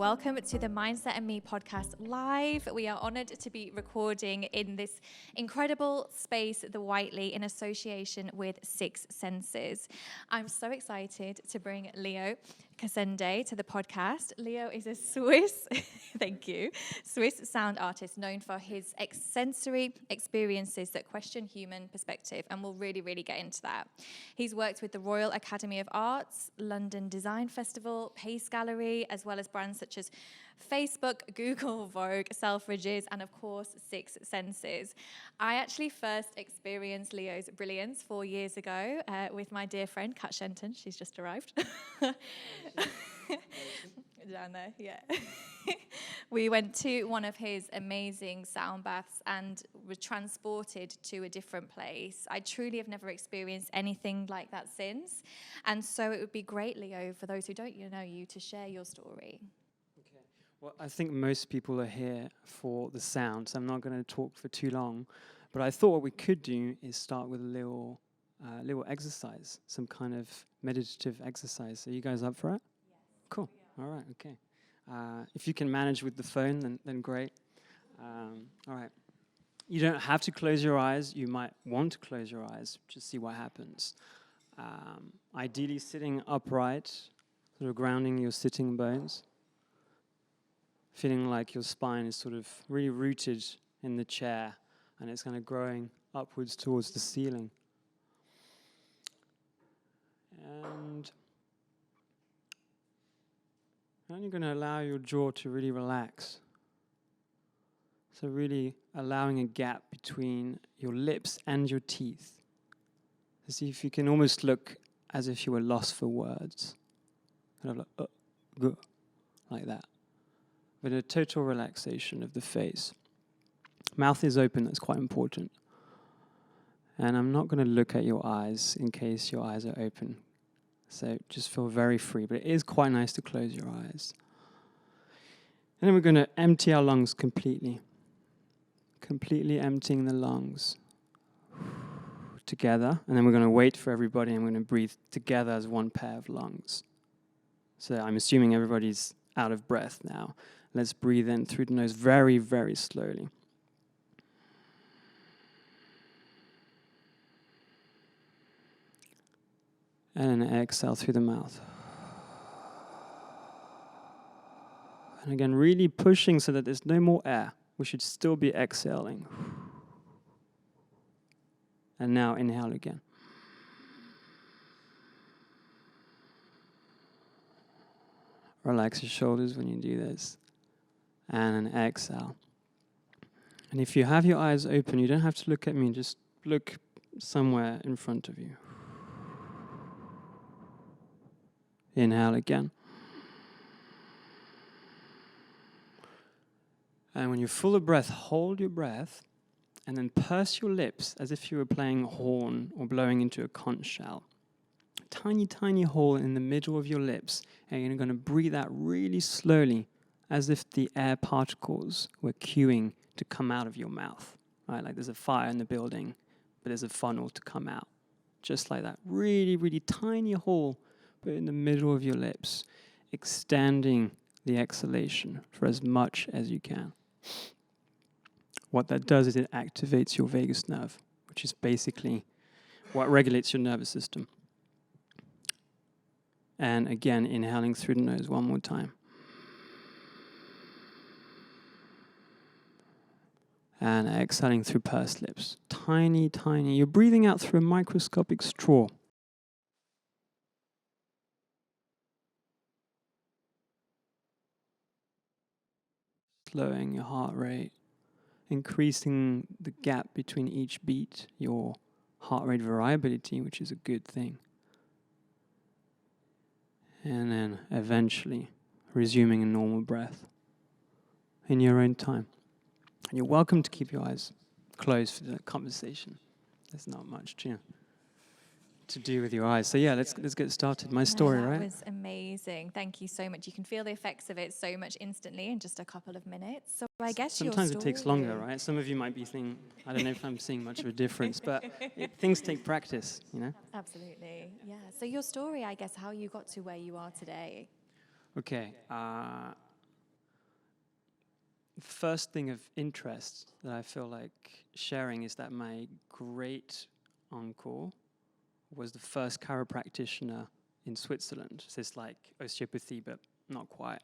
welcome to the Mindset and Me podcast live. We are honoured to be recording in this incredible space, the Whiteley, in association with Six Senses. I'm so excited to bring Leo Cosendai to the podcast. Leo is a Swiss, Swiss sound artist known for his sensory experiences that question human perspective, and we'll really get into that. He's worked with the Royal Academy of Arts, London Design Festival, Pace Gallery, as well as brands such as Facebook, Google, Vogue, Selfridges, and of course, Six Senses. I actually first experienced Leo's brilliance 4 years ago with my dear friend, Cassendai. She's just arrived. Down there, yeah. We went to one of his amazing sound baths and were transported to a different place. I truly have never experienced anything like that since. And so it would be great, Leo, for those who don't know you, to share your story. Okay. Well, I think most people are here for the sound, so I'm not going to talk for too long. But I thought what we could do is start with a little exercise, some kind of meditative exercise. Are you guys up for it? Yes. Cool. All right. Okay. If you can manage with the phone, then great. All right. You don't have to close your eyes. You might want to close your eyes. Just see what happens. Ideally, sitting upright, sort of grounding your sitting bones, feeling like your spine is sort of really rooted in the chair, and it's kind of growing upwards towards the ceiling. And then you're going to allow your jaw to really relax. So really allowing a gap between your lips and your teeth. See if you can almost look as if you were lost for words. Kind of like that. But a total relaxation of the face. Mouth is open, that's quite important. And I'm not going to look at your eyes in case your eyes are open. So just feel very free, but it is quite nice to close your eyes. And then we're going to empty our lungs completely. Completely emptying the lungs together. And then we're going to wait for everybody and we're going to breathe together as one pair of lungs. So I'm assuming everybody's out of breath now. Let's breathe in through the nose very, very slowly. And exhale through the mouth. And again, really pushing so that there's no more air. We should still be exhaling. And now inhale again. Relax your shoulders when you do this. And an exhale. And if you have your eyes open, you don't have to look at me, just look somewhere in front of you. Inhale again. And when you're full of breath, hold your breath and then purse your lips as if you were playing a horn or blowing into a conch shell. Tiny, tiny hole in the middle of your lips, and you're going to breathe out really slowly as if the air particles were queuing to come out of your mouth. Right? Like there's a fire in the building, but there's a funnel to come out. Just like that. Really, really tiny hole, but in the middle of your lips, extending the exhalation for as much as you can. What that does is it activates your vagus nerve, which is basically what regulates your nervous system. And again, inhaling through the nose one more time. And exhaling through pursed lips. Tiny, tiny. You're breathing out through a microscopic straw. Slowing your heart rate, increasing the gap between each beat, your heart rate variability, which is a good thing. And then eventually resuming a normal breath in your own time. And you're welcome to keep your eyes closed for the conversation. There's not much to do with your eyes. So yeah, let's get started. My story, right? That was amazing. Thank you so much. You can feel the effects of it so much instantly in just a couple of minutes. So I guess sometimes it takes longer, right? Some of you might be thinking, I don't know if I'm seeing much of a difference, but things take practice, you know? Absolutely, yeah. So your story, I guess, how you got to where you are today. Okay. first thing of interest that I feel like sharing is that my great uncle was the first chiropractor in Switzerland. So it's like osteopathy, but not quite.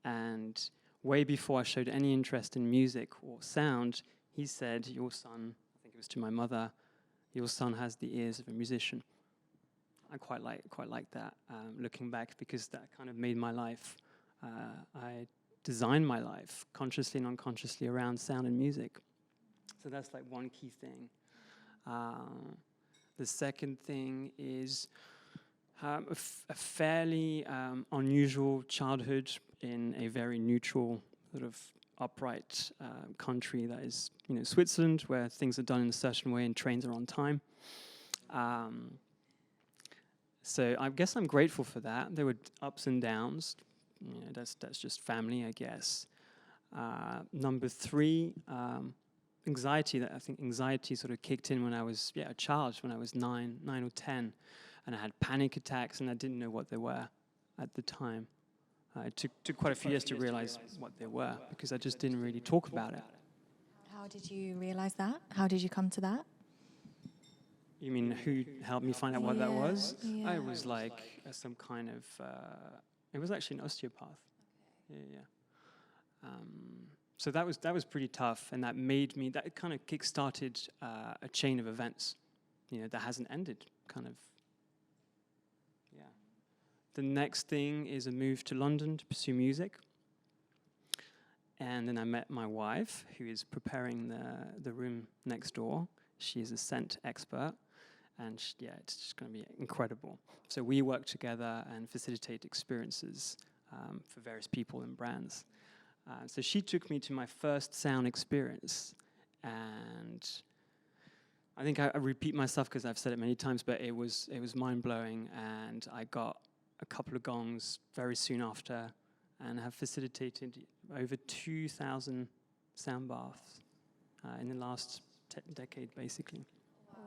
And way before I showed any interest in music or sound, he said, your son, I think it was to my mother, your son has the ears of a musician. I quite like that, looking back, because that kind of made my life. I designed my life consciously and unconsciously around sound and music. So that's like one key thing. The second thing is a fairly unusual childhood in a very neutral, sort of upright country that is, Switzerland, where things are done in a certain way and trains are on time. So I guess I'm grateful for that. There were ups and downs. That's just family, I guess. Number 3, anxiety. I think anxiety sort of kicked in when I was a child, when I was 9 or 10, and I had panic attacks, and I didn't know what they were at the time. It took quite a few years to realize what they were, because I just didn't really talk about it. How did you realize that? How did you come to that? You mean who helped me find out what that was? Yeah. I was like some kind of, it was actually an osteopath. Okay. Yeah. So that was pretty tough, and that kind of kick-started a chain of events, that hasn't ended, kind of. Yeah. The next thing is a move to London to pursue music. And then I met my wife, who is preparing the room next door. She is a scent expert. And it's just going to be incredible. So we work together and facilitate experiences for various people and brands. So she took me to my first sound experience. And I think I repeat myself because I've said it many times, but it was mind-blowing. And I got a couple of gongs very soon after and have facilitated over 2,000 sound baths in the last decade, basically.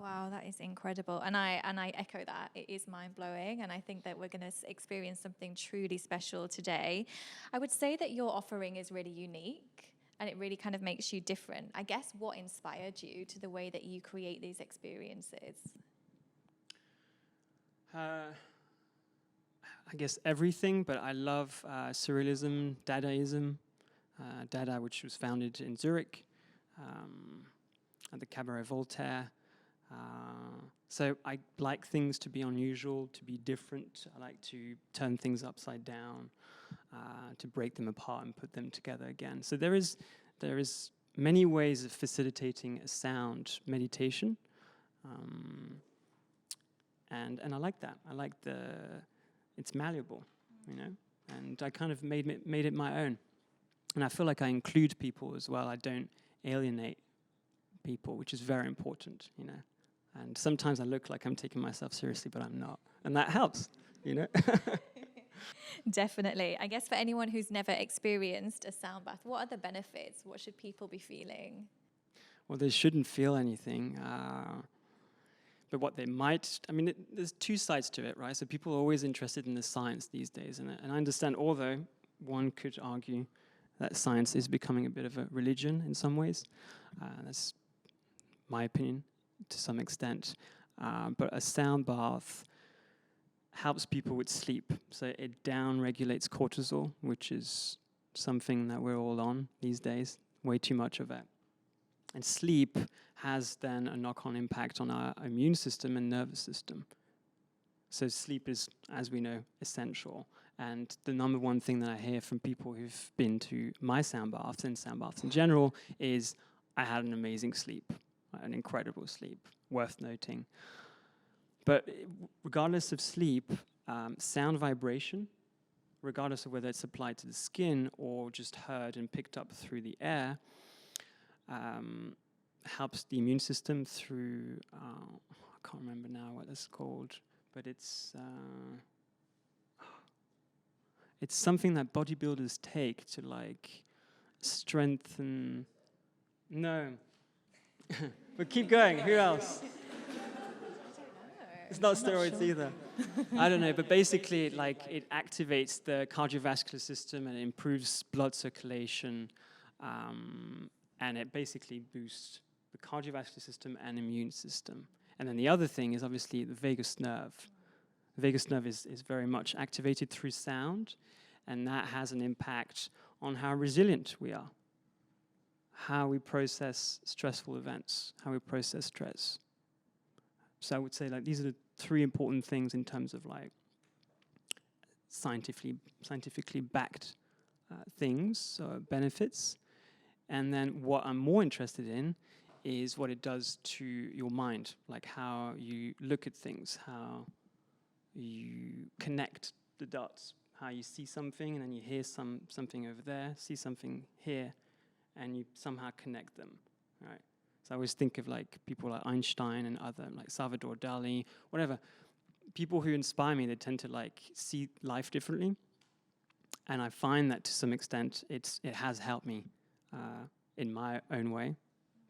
Wow, that is incredible. And I echo that. It is mind-blowing, and I think that we're going to experience something truly special today. I would say that your offering is really unique, and it really kind of makes you different. I guess what inspired you to the way that you create these experiences? I guess everything, but I love surrealism, Dadaism. Dada, which was founded in Zurich, at the Cabaret Voltaire. So I like things to be unusual, to be different. I like to turn things upside down, to break them apart and put them together again. So there is many ways of facilitating a sound meditation, and I like that. I like it's malleable, and I kind of made it my own. And I feel like I include people as well. I don't alienate people, which is very important, And sometimes I look like I'm taking myself seriously, but I'm not. And that helps, Definitely. I guess for anyone who's never experienced a sound bath, what are the benefits? What should people be feeling? Well, they shouldn't feel anything. But what they might, there's two sides to it, right? So people are always interested in the science these days. And I understand, although one could argue that science is becoming a bit of a religion in some ways. That's my opinion to some extent. But a sound bath helps people with sleep. So it down-regulates cortisol, which is something that we're all on these days, way too much of it. And sleep has then a knock-on impact on our immune system and nervous system. So sleep is, as we know, essential. And the number one thing that I hear from people who've been to my sound baths and sound baths in general is, I had an amazing sleep, an incredible sleep, worth noting. But regardless of sleep, sound vibration, regardless of whether it's applied to the skin or just heard and picked up through the air, helps the immune system through, I can't remember now what it's called, but it's something that bodybuilders take to strengthen. No. But keep going. Who else? It's not steroids either. I don't know, but basically, it activates the cardiovascular system and it improves blood circulation. and it basically boosts the cardiovascular system and immune system. And then the other thing is obviously the vagus nerve. The vagus nerve is very much activated through sound, and that has an impact on how resilient we are, how we process stressful events, how we process stress. So I would say like these are the three important things in terms of like scientifically backed things, so benefits. And then what I'm more interested in is what it does to your mind, like how you look at things, how you connect the dots, how you see something and then you hear something over there, see something here, and you somehow connect them, right? So I always think of like people like Einstein and other, like Salvador Dali, whatever. People who inspire me, they tend to like see life differently. And I find that to some extent it has helped me in my own way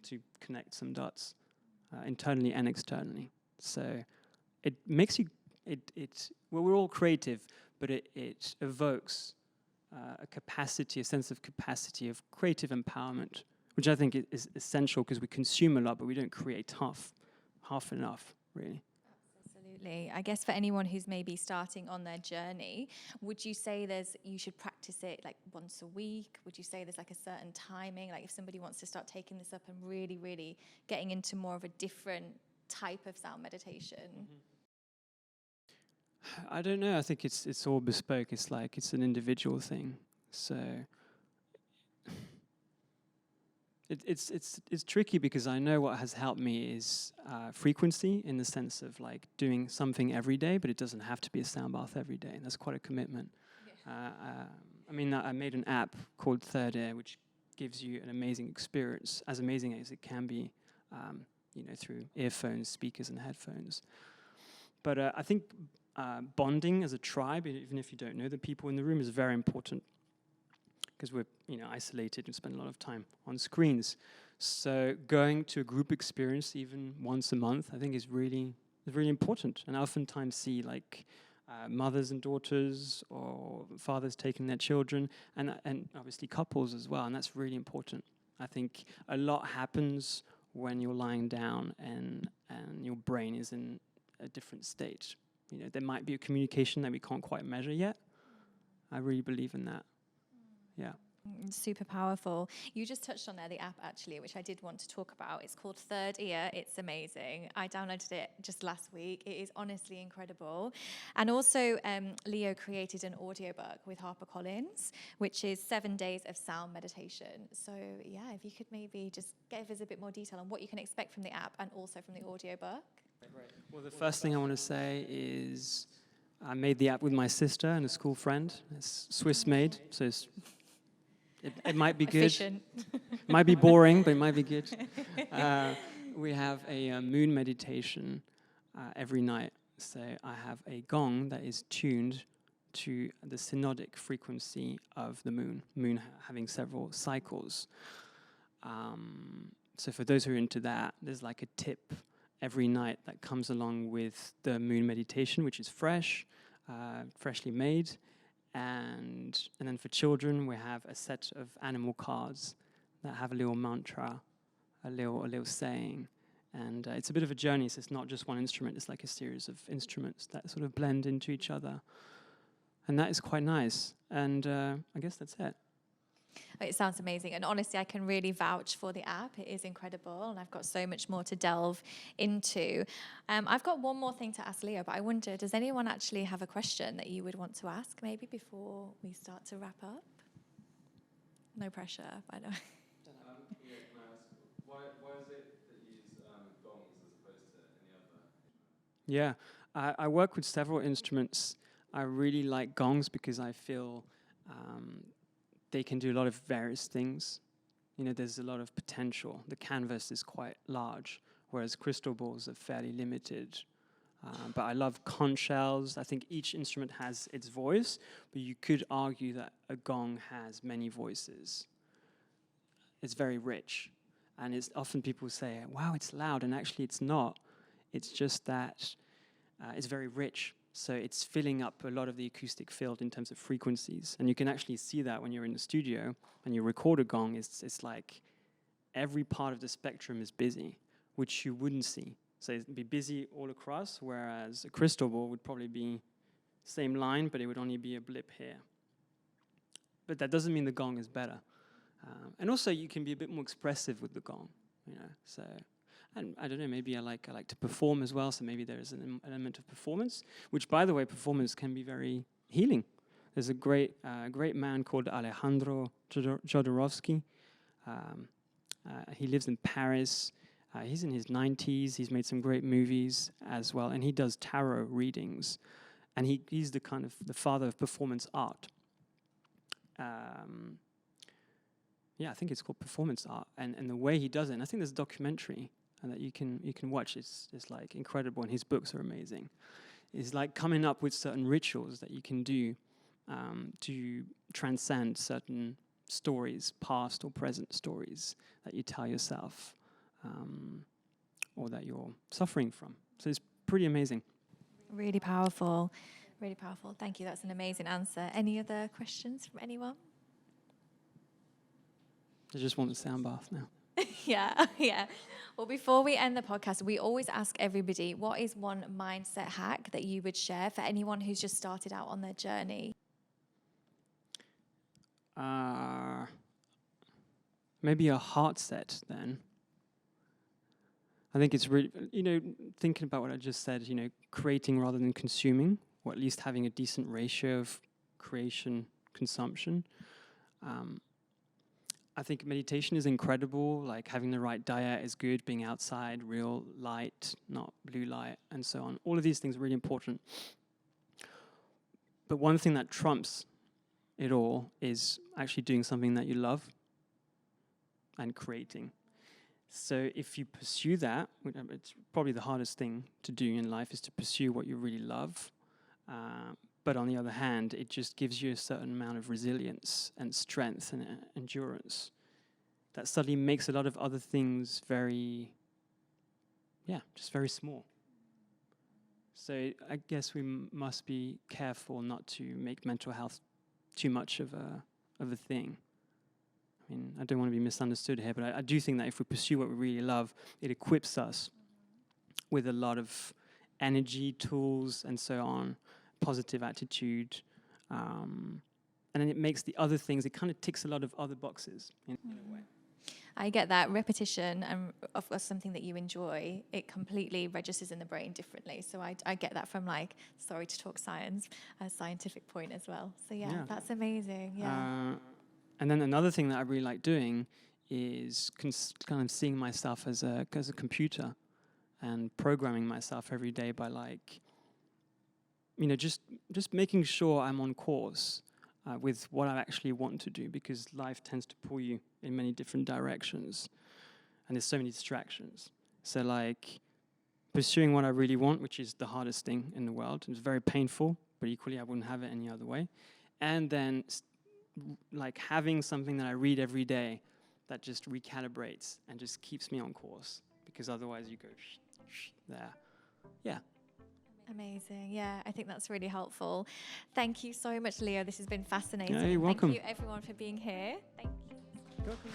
to connect some dots internally and externally. So it makes you, well, we're all creative, but it evokes a sense of capacity of creative empowerment, which I think is essential because we consume a lot, but we don't create half enough, really. Absolutely. I guess for anyone who's maybe starting on their journey, would you say you should practice it like once a week? Would you say there's like a certain timing? Like if somebody wants to start taking this up and really, really getting into more of a different type of sound meditation? Mm-hmm. I don't know. I think it's all bespoke. It's like it's an individual thing. So it's tricky because I know what has helped me is frequency, in the sense of like doing something every day, but it doesn't have to be a sound bath every day. That's quite a commitment. Yeah. I mean, I made an app called Third Ear, which gives you an amazing experience, as amazing as it can be, through earphones, speakers, and headphones. But I think bonding as a tribe, even if you don't know the people in the room, is very important because we're isolated and spend a lot of time on screens. So going to a group experience even once a month, I think is really important. And I oftentimes see like mothers and daughters or fathers taking their children, and obviously couples as well, and that's really important. I think a lot happens when you're lying down and your brain is in a different state. There might be a communication that we can't quite measure yet. I really believe in that. Yeah. Super powerful. You just touched on there the app actually, which I did want to talk about. It's called Third Ear. It's amazing. I downloaded it just last week. It is honestly incredible. And also Leo created an audiobook with HarperCollins, which is 7 days of sound meditation. So yeah, if you could maybe just give us a bit more detail on what you can expect from the app and also from the audiobook. Right. Well, the first thing I want to say is I made the app with my sister and a school friend. It's Swiss made, so it might be good. Efficient. It might be boring, but it might be good. We have a moon meditation every night. So I have a gong that is tuned to the synodic frequency of the moon having several cycles. So for those who are into that, there's like a tip every night that comes along with the moon meditation, which is freshly made. And then for children, we have a set of animal cards that have a little mantra, a little saying. And it's a bit of a journey, so it's not just one instrument, it's like a series of instruments that sort of blend into each other. And that is quite nice. And I guess that's it. It sounds amazing. And honestly, I can really vouch for the app. It is incredible. And I've got so much more to delve into. I've got one more thing to ask Leo, but I wonder, does anyone actually have a question that you would want to ask maybe before we start to wrap up? No pressure, I know. Why is it that you use gongs as opposed to any other instrument? Yeah, I work with several instruments. I really like gongs because I feel they can do a lot of various things. There's a lot of potential. The canvas is quite large, whereas crystal balls are fairly limited. But I love conch shells. I think each instrument has its voice, but you could argue that a gong has many voices. It's very rich. And it's often people say, wow, it's loud, and actually it's not. It's just that it's very rich. So it's filling up a lot of the acoustic field in terms of frequencies. And you can actually see that when you're in the studio and you record a gong, it's like every part of the spectrum is busy, which you wouldn't see. So it'd be busy all across, whereas a crystal ball would probably be same line, but it would only be a blip here. But that doesn't mean the gong is better. And also you can be a bit more expressive with the gong, you know, so. And I don't know, maybe I like to perform as well, so maybe there is an element of performance, which, by the way, performance can be very healing. There's a great man called Alejandro Jodorowski. He lives in Paris. He's in his 90s. He's made some great movies as well, and he does tarot readings. And he's the kind of the father of performance art. I think it's called performance art, and the way he does it. And I think there's a documentary and that you can watch. It's like incredible, and his books are amazing. It's like coming up with certain rituals that you can do to transcend certain stories, past or present stories that you tell yourself, or that you're suffering from. So it's pretty amazing. Really powerful. Really powerful. Thank you. That's an amazing answer. Any other questions from anyone? I just want the sound bath now. Yeah. Well, before we end the podcast, we always ask everybody, what is one mindset hack that you would share for anyone who's just started out on their journey? Maybe a heart set then. I think it's really, thinking about what I just said, creating rather than consuming, or at least having a decent ratio of creation, consumption. I think meditation is incredible, like having the right diet is good, being outside, real light, not blue light, and so on. All of these things are really important. But one thing that trumps it all is actually doing something that you love and creating. So if you pursue that, it's probably the hardest thing to do in life, is to pursue what you really love. But on the other hand, it just gives you a certain amount of resilience and strength and endurance that suddenly makes a lot of other things very small. So I guess we must be careful not to make mental health too much of a thing. I mean, I don't want to be misunderstood here, but I do think that if we pursue what we really love, it equips us with a lot of energy, tools, and so on, positive attitude, and then it makes the other things, it kind of ticks a lot of other boxes in a way. I get that repetition and of something that you enjoy, it completely registers in the brain differently. So I get that from sorry to talk science, a scientific point as well. So yeah. That's amazing. Yeah. And then another thing that I really like doing is kind of seeing myself as a computer and programming myself every day by just making sure I'm on course with what I actually want to do, because life tends to pull you in many different directions and there's so many distractions. So pursuing what I really want, which is the hardest thing in the world, it's very painful, but equally I wouldn't have it any other way. And then having something that I read every day that just recalibrates and just keeps me on course, because otherwise you go there. Yeah. Amazing. Yeah, I think that's really helpful. Thank you so much, Leo. This has been fascinating. Yeah, you're welcome. Thank you, everyone, for being here. Thank you. You're welcome.